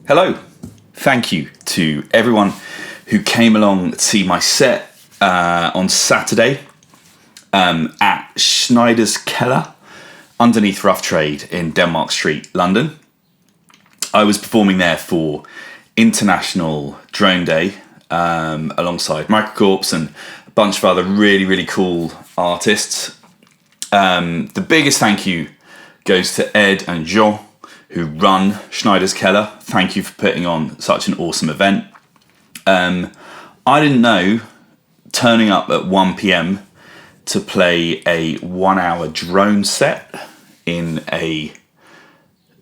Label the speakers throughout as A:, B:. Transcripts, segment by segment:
A: Hello, thank you to everyone who came along to see my set on Saturday at SchneidersKeller underneath Rough Trade in Denmark Street, London. I was performing there for International Drone Day alongside Microcorps and a bunch of other really cool artists. The biggest thank you goes to Edd and Jean, who run SchneidersKeller. Thank you for putting on such an awesome event. I didn't know turning up at 1 p.m. to play a 1 hour drone set in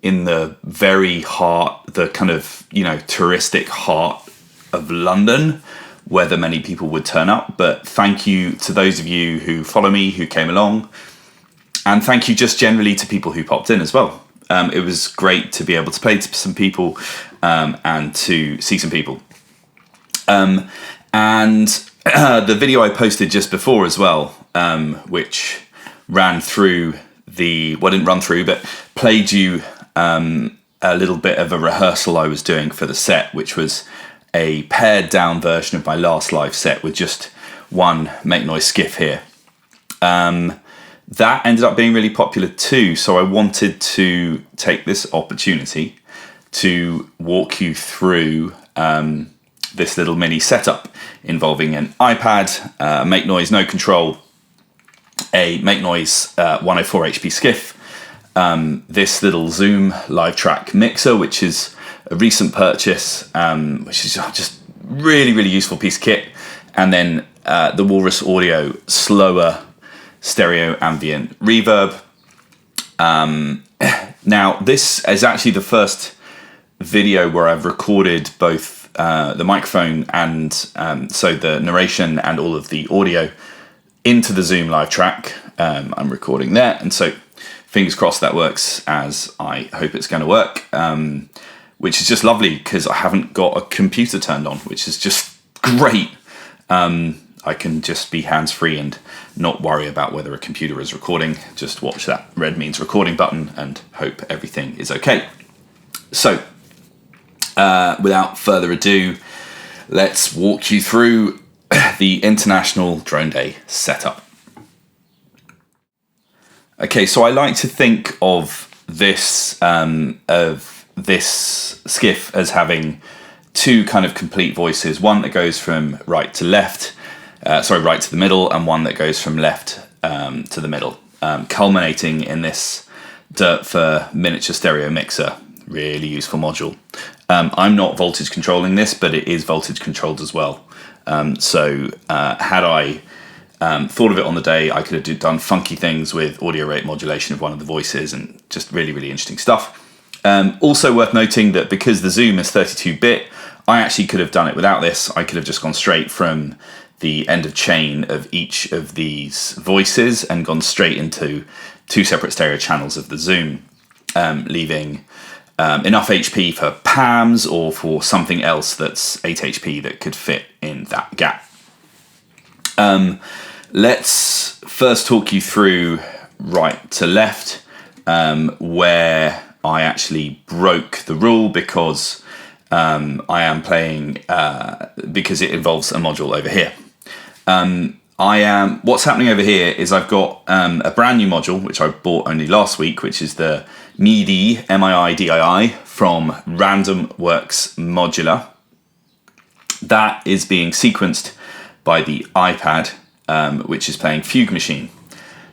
A: the very heart, the kind of, touristic heart of London, whether many people would turn up. But thank you to those of you who follow me, who came along. And thank you just generally to people who popped in as well. It was great to be able to play to some people and to see some people. And the video I posted just before as well, which ran through didn't run through, but played you a little bit of a rehearsal I was doing for the set, which was a pared down version of my last live set with just one Make Noise Skiff here. That ended up being really popular too, so I wanted to take this opportunity to walk you through this little mini setup involving an iPad, Make Noise No Control, a Make Noise 104 HP Skiff, this little Zoom Livetrak mixer, which is a recent purchase, which is just really useful piece of kit, and then the Walrus Audio Slöer stereo ambient reverb. Now this is actually the first video where I've recorded both the microphone and so the narration and all of the audio into the Zoom Livetrak. I'm recording there, and so fingers crossed that works as I hope it's going to work, which is just lovely because I haven't got a computer turned on, which is just great. I can just be hands-free and not worry about whether a computer is recording. Just watch that red means recording button and hope everything is okay. So, without further ado, let's walk you through the International Drone Day setup. Okay, so I like to think of this skiff as having two kind of complete voices, one that goes from right to left, right to the middle, and one that goes from left to the middle, culminating in this Doepfer miniature stereo mixer. Really useful module. I'm not voltage controlling this, but it is voltage controlled as well. So had I thought of it on the day, I could have done funky things with audio rate modulation of one of the voices and just really interesting stuff. Also worth noting that because the Zoom is 32-bit, I actually could have done it without this. I could have just gone straight from the end of chain of each of these voices and gone straight into two separate stereo channels of the Zoom, leaving enough HP for PAMs or for something else that's 8 HP that could fit in that gap. Let's first talk you through right to left, where I actually broke the rule because I am playing because it involves a module over here. What's happening over here is I've got a brand new module which I bought only last week, which is the Miidii, M-I-I-D-I-I, from Random Works Modular. That is being sequenced by the iPad, which is playing Fugue Machine.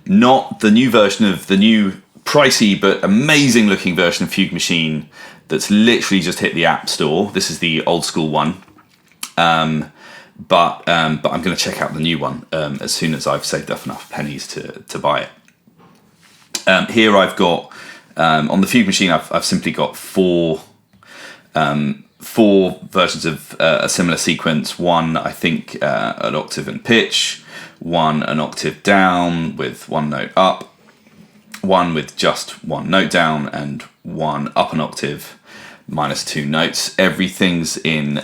A: Not the new version of the new pricey but amazing looking version of Fugue Machine that's literally just hit the App Store. This is the old school one. But I'm going to check out the new one as soon as I've saved up enough pennies to buy it. Here I've got, on the Fugue Machine, I've simply got four versions of a similar sequence. One, I think, an octave in pitch, one an octave down with one note up, one with just one note down, and one up an octave minus two notes. Everything's in...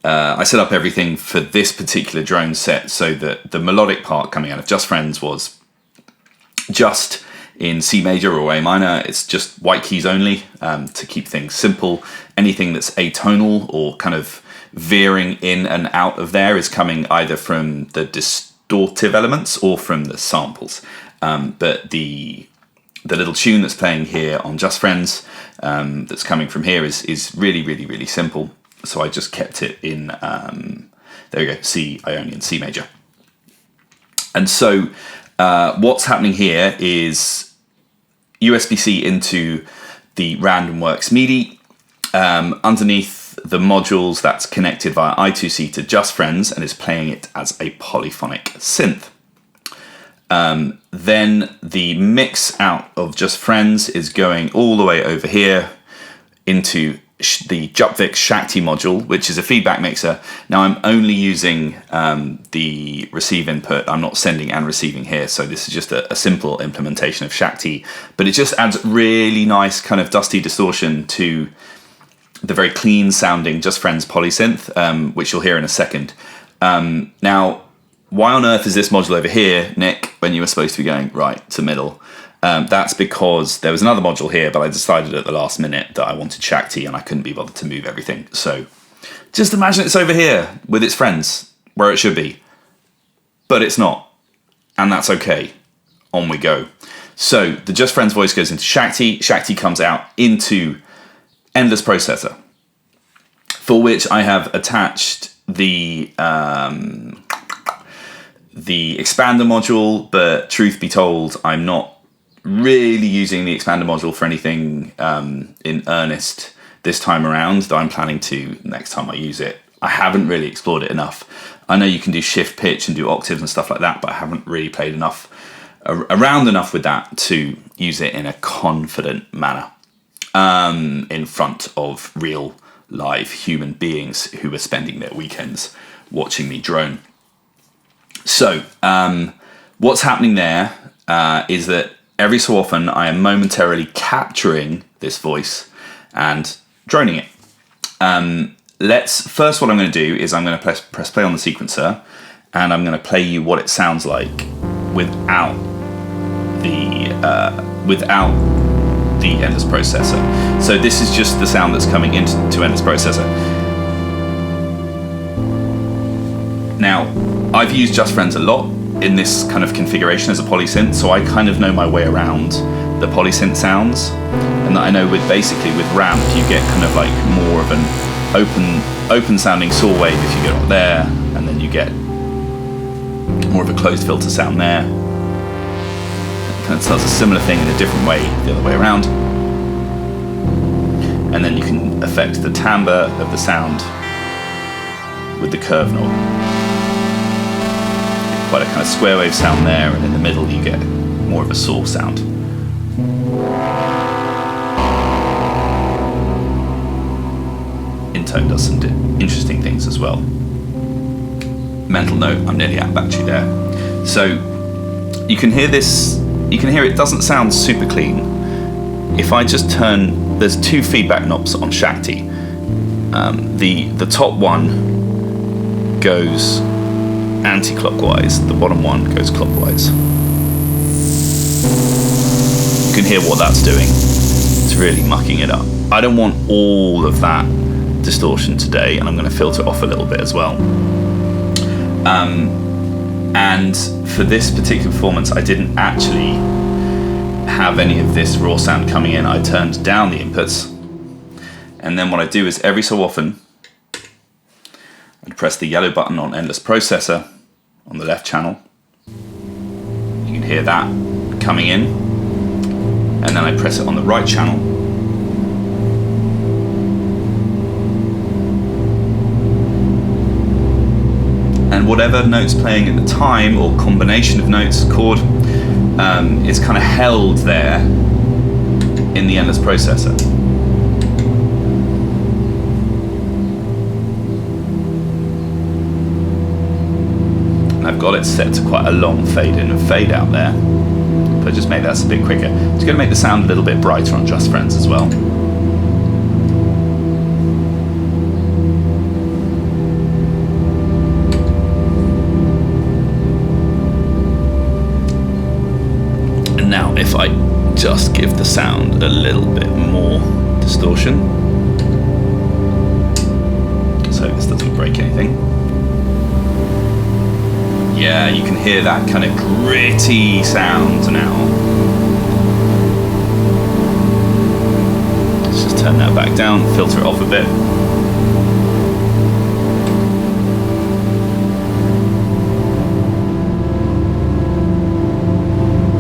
A: I set up everything for this particular drone set so that the melodic part coming out of Just Friends was just In C major or A minor, it's just white keys only to keep things simple. Anything that's atonal or kind of veering in and out of there is coming either from the distortive elements or from the samples. But the little tune that's playing here on Just Friends, that's coming from here, is really, really, really simple. So I just kept it in, there we go, C, Ionian, C major. And so what's happening here is USB-C into the Random Works Miidii. Underneath the modules, that's connected via I2C to Just Friends and is playing it as a polyphonic synth. Then the mix out of Just Friends is going all the way over here into the Djupviks Shakti module, which is a feedback mixer. Now I'm only using the receive input. I'm not sending and receiving here, so this is just a simple implementation of Shakti, but it just adds really nice kind of dusty distortion to the very clean sounding Just Friends polysynth, which you'll hear in a second. Now, why on earth is this module over here, Nick, when you were supposed to be going right to middle? That's because there was another module here, but I decided at the last minute that I wanted Shakti and I couldn't be bothered to move everything. So just imagine it's over here with its friends, where it should be. But it's not. And that's okay. On we go. So the Just Friends voice goes into Shakti. Shakti comes out into Endless Processor, for which I have attached the expander module, but truth be told, I'm not really using the expander module for anything in earnest this time around, though I'm planning to next time I use it. I haven't really explored it enough. I know you can do shift pitch and do octaves and stuff like that, but I haven't really played around enough with that to use it in a confident manner in front of real live human beings who are spending their weekends watching me drone. So what's happening there is that every so often I am momentarily capturing this voice and droning it. First what I'm going to do is I'm going to press play on the sequencer, and I'm going to play you what it sounds like without the Endless Processor. So this is just the sound that's coming into Endless Processor. Now, I've used Just Friends a lot in this kind of configuration as a polysynth, so I kind of know my way around the polysynth sounds, and that I know with ramp you get kind of like more of an open sounding saw wave if you get up there, and then you get more of a closed filter sound there. It kind of does a similar thing in a different way the other way around, and then you can affect the timbre of the sound with the curve knob. Quite a kind of square wave sound there, and in the middle you get more of a saw sound. Intone does some interesting things as well. Mental note, I'm nearly at battery there. So you can hear this, you can hear it doesn't sound super clean. If I just turn, there's two feedback knobs on Shakti. The top one goes anti-clockwise, the bottom one goes clockwise. You can hear what that's doing. It's really mucking it up. I don't want all of that distortion today, and I'm going to filter it off a little bit as well. And for this particular performance, I didn't actually have any of this raw sound coming in. I turned down the inputs, and then what I do is every so often I'd press the yellow button on Endless Processor on the left channel. You can hear that coming in, and then I press it on the right channel, and whatever note's playing at the time, or combination of notes, chord, is kind of held there in the Endless Processor. I've got it set to quite a long fade in and fade out there, but just make that a bit quicker. It's going to make the sound a little bit brighter on Just Friends as well. And now if I a little bit more distortion. So this doesn't break anything. Yeah, you can hear that kind of gritty sound now. Let's just turn that back down, filter it off a bit.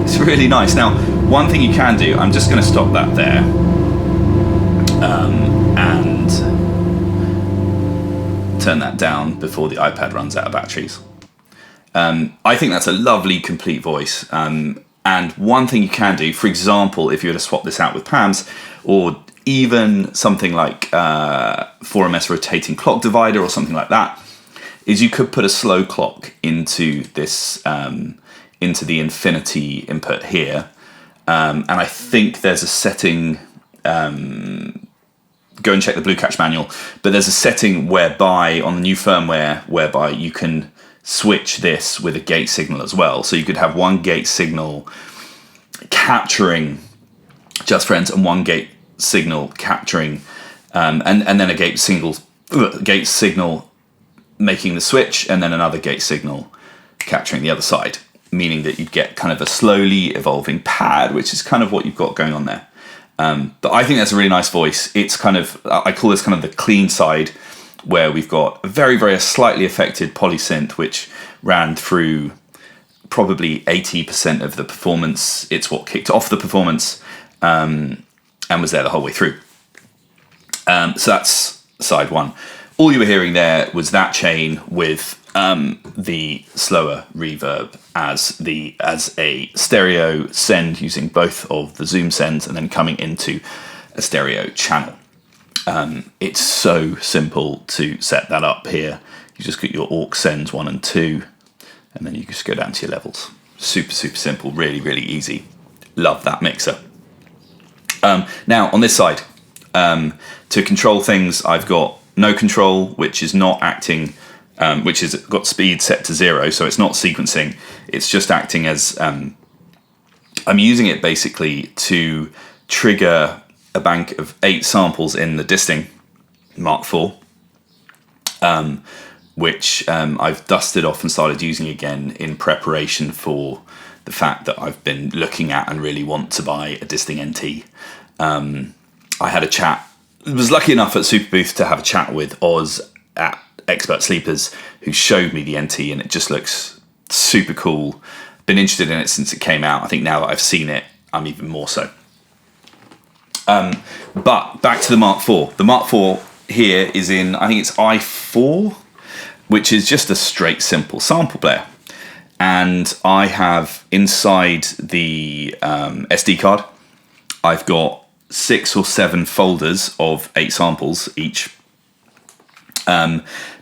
A: It's really nice. Now, one thing you can do, I'm just going to stop that there, and turn that down before the iPad runs out of batteries. I think that's a lovely complete voice. And one thing you can do, for example, if you were to swap this out with Pam's, or even something like 4MS rotating clock divider or something like that, is you could put a slow clock into this, into the infinity input here. And I think there's a setting, go and check the Blukač manual, but there's a setting whereby on the new firmware, whereby you can switch this with a gate signal as well. So you could have one gate signal capturing Just Friends and one gate signal capturing, and then a gate signal making the switch, and then another gate signal capturing the other side, meaning that you'd get kind of a slowly evolving pad, which is kind of what you've got going on there. But I think that's a really nice voice. It's kind of, I call this kind of the clean side, where we've got a very, very slightly affected polysynth, which ran through probably 80% of the performance. It's what kicked off the performance, and was there the whole way through. So that's side one. All you were hearing there was that chain with the Slöer reverb as a stereo send, using both of the zoom sends and then coming into a stereo channel. It's so simple to set that up here. You just get your aux sends 1 and 2, and then you just go down to your levels. Super, super simple, really, really easy. Love that mixer. Now on this side, to control things, I've got no control, which is not acting, which has got speed set to 0, so it's not sequencing. It's just acting as, I'm using it basically to trigger a bank of 8 samples in the Disting Mark IV, which I've dusted off and started using again in preparation for the fact that I've been looking at and really want to buy a Disting NT. I had a chat, was lucky enough at Superbooth to have a chat with Oz at Expert Sleepers, who showed me the NT, and it just looks super cool. Been interested in it since it came out. I think now that I've seen it, I'm even more so. But back to the Mark IV. The Mark IV here is in, I think it's i4, which is just a straight simple sample player. And I have inside the SD card, I've got 6 or 7 folders of 8 samples each.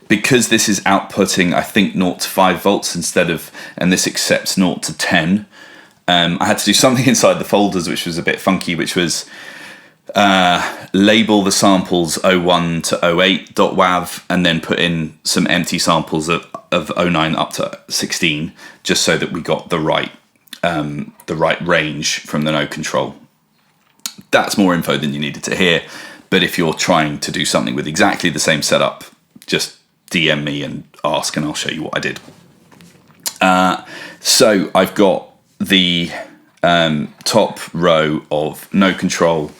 A: Because this is outputting, I think, 0 to 5 volts instead of, and this accepts 0 to 10. I had to do something inside the folders which was a bit funky, which was label the samples 01 to 08.wav and then put in some empty samples of 09 up to 16, just so that we got the right range from the no control. That's more info than you needed to hear, but if you're trying to do something with exactly the same setup, just DM me and ask and I'll show you what I did. So I've got the top row of no control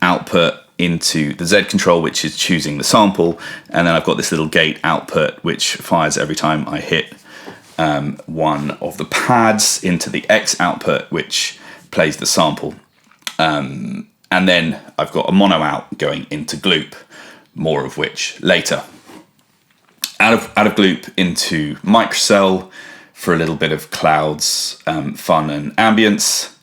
A: output into the Z control, which is choosing the sample, and then I've got this little gate output which fires every time I hit one of the pads into the X output, which plays the sample. And then I've got a mono out going into Gloop, more of which later. Out of Gloop into Microcell for a little bit of clouds, fun and ambience,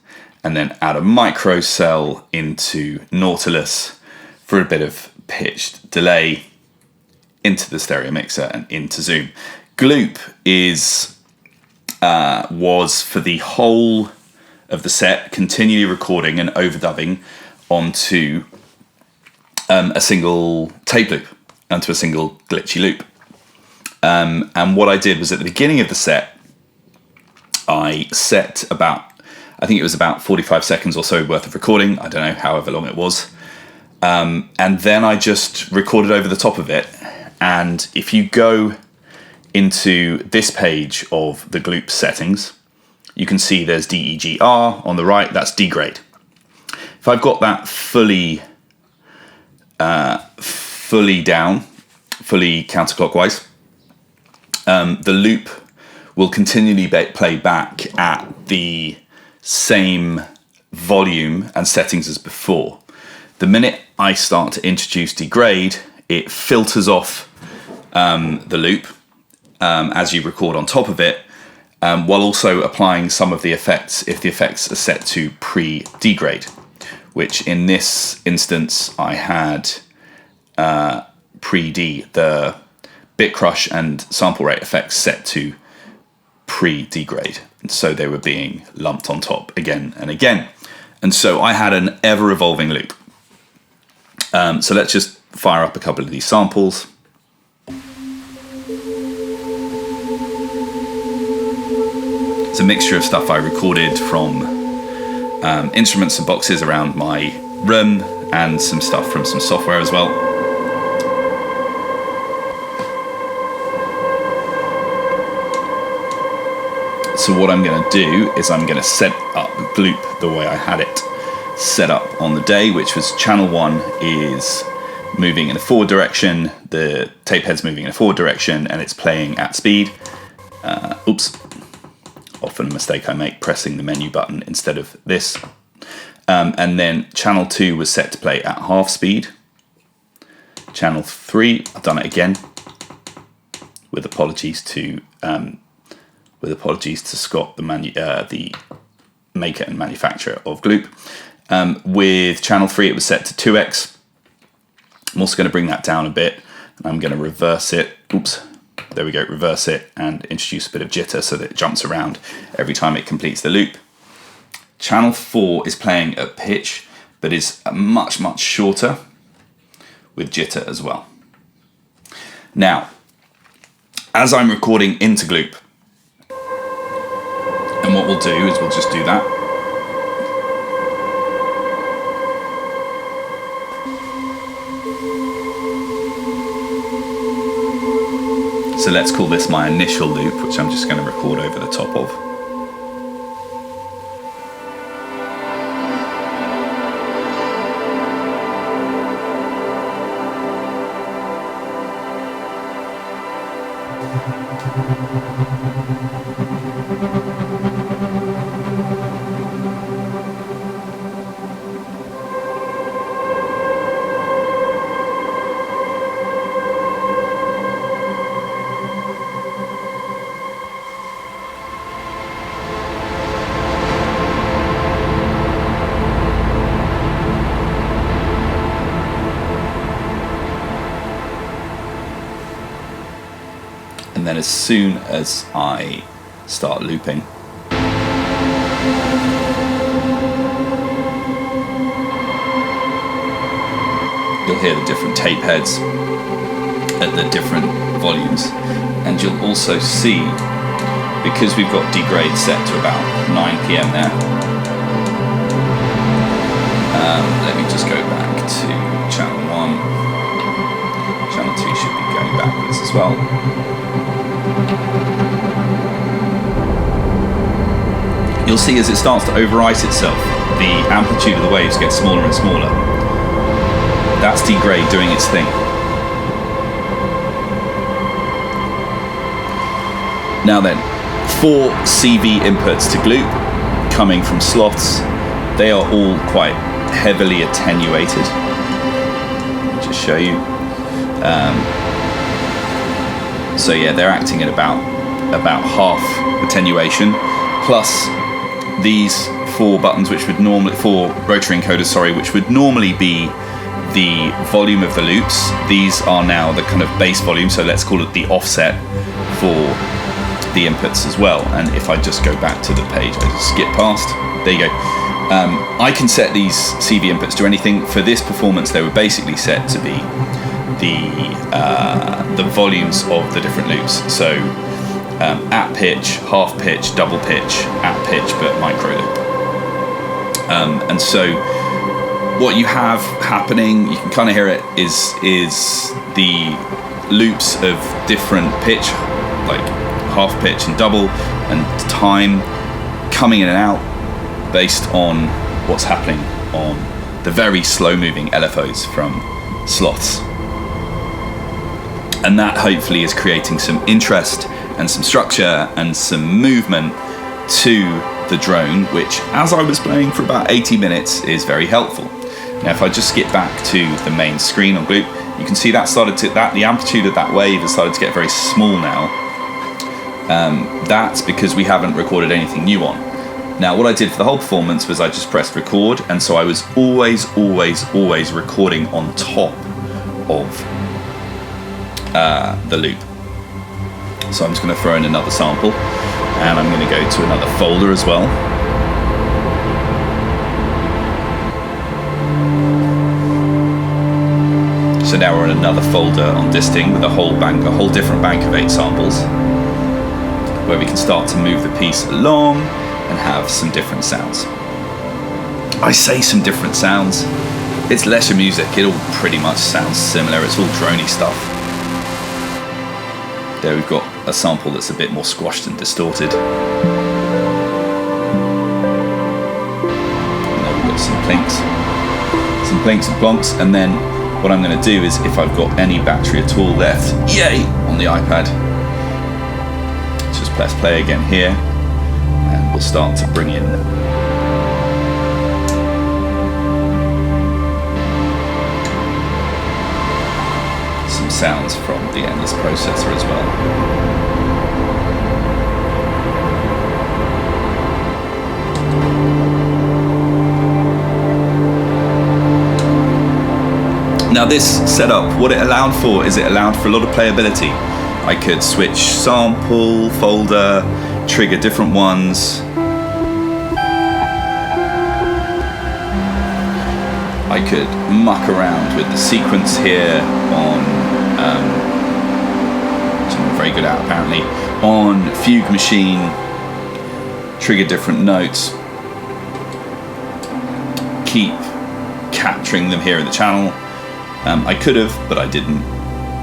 A: and then out of Microcell into Nautilus for a bit of pitched delay, into the stereo mixer and into Zoom. Gloop was for the whole of the set, continually recording and overdubbing onto a single tape loop, onto a single glitchy loop. And what I did was at the beginning of the set, I set about, I think it was about 45 seconds or so worth of recording. I don't know, however long it was. And then I just recorded over the top of it. And if you go into this page of the Gloop settings, you can see there's DEGR on the right, that's degrade. If I've got that fully down, fully counterclockwise, the loop will continually play back at the same volume and settings as before. The minute I start to introduce degrade, it filters off the loop as you record on top of it, while also applying some of the effects if the effects are set to pre-degrade, which in this instance I had pre-D, the bit crush and sample rate effects set to pre-degrade, and so they were being lumped on top again and again, and so I had an ever-evolving loop. So let's just fire up a couple of these samples. It's a mixture of stuff I recorded from instruments and boxes around my room, and some stuff from some software as well. So what I'm going to do is I'm going to set up Gloop the way I had it set up on the day, which was channel 1 is moving in a forward direction, the tape head's moving in a forward direction, and it's playing at speed. Oops. Often a mistake I make, pressing the menu button instead of this. And then channel 2 was set to play at half speed. Channel 3, I've done it again, with apologies to Scott, the maker and manufacturer of Gloop. With channel 3, it was set to 2x. I'm also going to bring that down a bit, and I'm going to reverse it. Oops. There we go, reverse it and introduce a bit of jitter so that it jumps around every time it completes the loop. Channel 4 is playing at pitch, but is much, much shorter with jitter as well. Now, as I'm recording into Gloop, and what we'll do is we'll just do that. So let's call this my initial loop, which I'm just going to record over the top of. And then as soon as I start looping, you'll hear the different tape heads at the different volumes, and you'll also see, because we've got degrade set to about 9 PM there, let me just go back to channel 1. Channel 2 should be going backwards as well. You'll see as it starts to overwrite itself, the amplitude of the waves gets smaller and smaller. That's degrade doing its thing. Now then, 4 CV inputs to Gloop coming from Sloths. They are all quite heavily attenuated. Let me just show you. So yeah, they're acting at about half attenuation, plus these 4 buttons, which would normally, 4 rotary encoders, sorry, which would normally be the volume of the loops. These are now the kind of base volume, so let's call it the offset for the inputs as well. And if I just go back to the page I just skipped past, there you go. I can set these CV inputs to anything. For this performance, they were basically set to be the volumes of the different loops. So at pitch, half pitch, double pitch, at pitch, but micro loop. And so what you have happening, you can kind of hear it, is the loops of different pitch, like half pitch and double, and time coming in and out based on what's happening on the very slow moving LFOs from Sloths. And that hopefully is creating some interest and some structure and some movement to the drone, which, as I was playing for about 80 minutes, is very helpful. Now, if I just skip back to the main screen on Gloop, you can see that the amplitude of that wave has started to get very small now. That's because we haven't recorded anything new on. Now, what I did for the whole performance was I just pressed record, and so I was always recording on top of the loop. So I'm just going to throw in another sample, and I'm going to go to another folder as well. So now we're in another folder on Disting with a whole different bank of 8 samples, where we can start to move the piece along and have some different sounds. I say some different sounds. It's lesser music. It all pretty much sounds similar. It's all droney stuff. There we've got a sample that's a bit more squashed and distorted. And then we've got some plinks and plonks, and then what I'm going to do is, if I've got any battery at all left, yay, on the iPad, just press play again here, and we'll start to bring in some sounds from the Endless processor as well. Now this setup, what it allowed for is it allowed for a lot of playability. I could switch sample, folder, trigger different ones. I could muck around with the sequence here on, which I'm very good at apparently, on Fugue Machine, trigger different notes, keep capturing them here in the channel. I could have, but I didn't.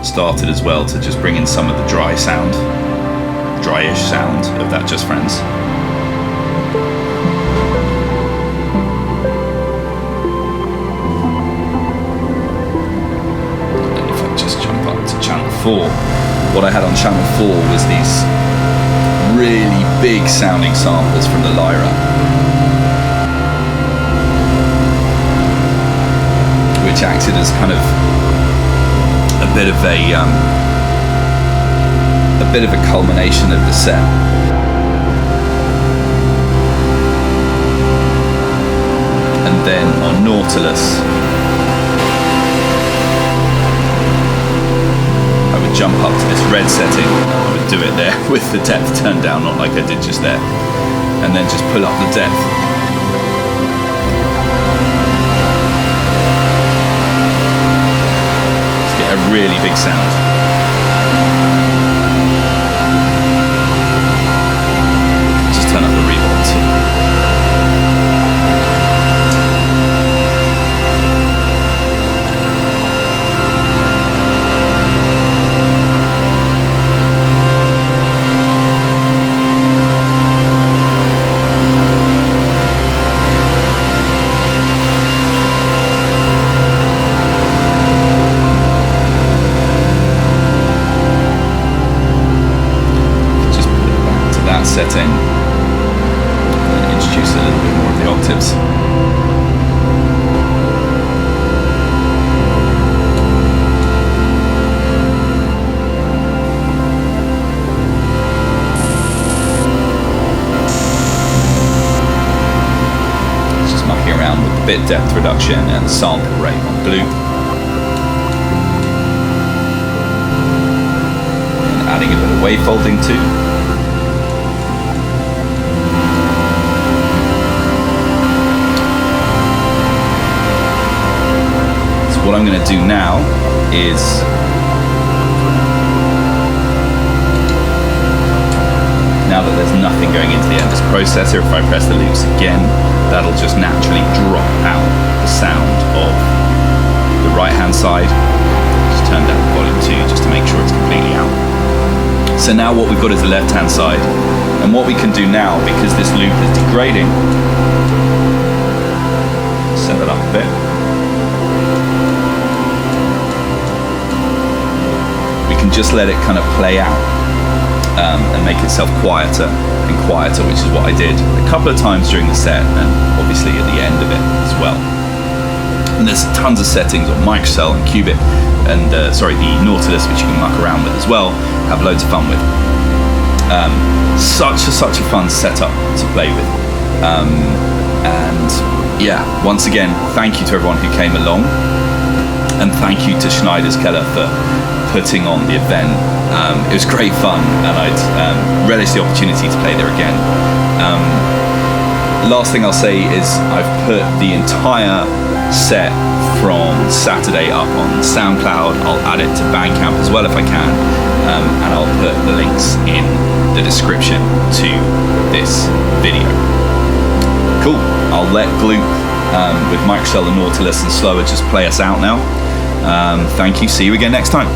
A: Started as well to just bring in some of the dryish sound of that Just Friends. And if I just jump up to channel 4, what I had on channel 4 was these really big sounding samples from the Lyra, which acted as kind of a bit of a culmination of the set. And then on Nautilus, I would jump up to this red setting. I would do it there with the depth turned down, not like I did just there, and then just pull up the depth. A really big sound. Just turn up the reverb too. Setting and introduce a little bit more of the octaves. Just mucking around with the bit depth reduction and sample rate on Gloop, and adding a bit of wave folding too. What I'm going to do now is now that there's nothing going into the Endless processor, if I press the loops again, that'll just naturally drop out the sound of the right hand side. Just turn down the volume 2 just to make sure it's completely out. So now what we've got is the left hand side, and what we can do now, because this loop is degrading, set it up a bit. We can just let it kind of play out and make itself quieter and quieter, which is what I did a couple of times during the set, and obviously at the end of it as well. And there's tons of settings on Microcell and QuBit, and the Nautilus, which you can muck around with as well, have loads of fun with. Such a fun setup to play with. And yeah, once again, thank you to everyone who came along, and thank you to SchneidersKeller for putting on the event. It was great fun, and I'd relish the opportunity to play there again. Last thing I'll say is I've put the entire set from Saturday up on Soundcloud. I'll add it to Bandcamp as well if I can, and I'll put the links in the description to this video. Cool, I'll let Gloop with Microcell, the Nautilus and Slöer just play us out now. Thank you, see you again next time.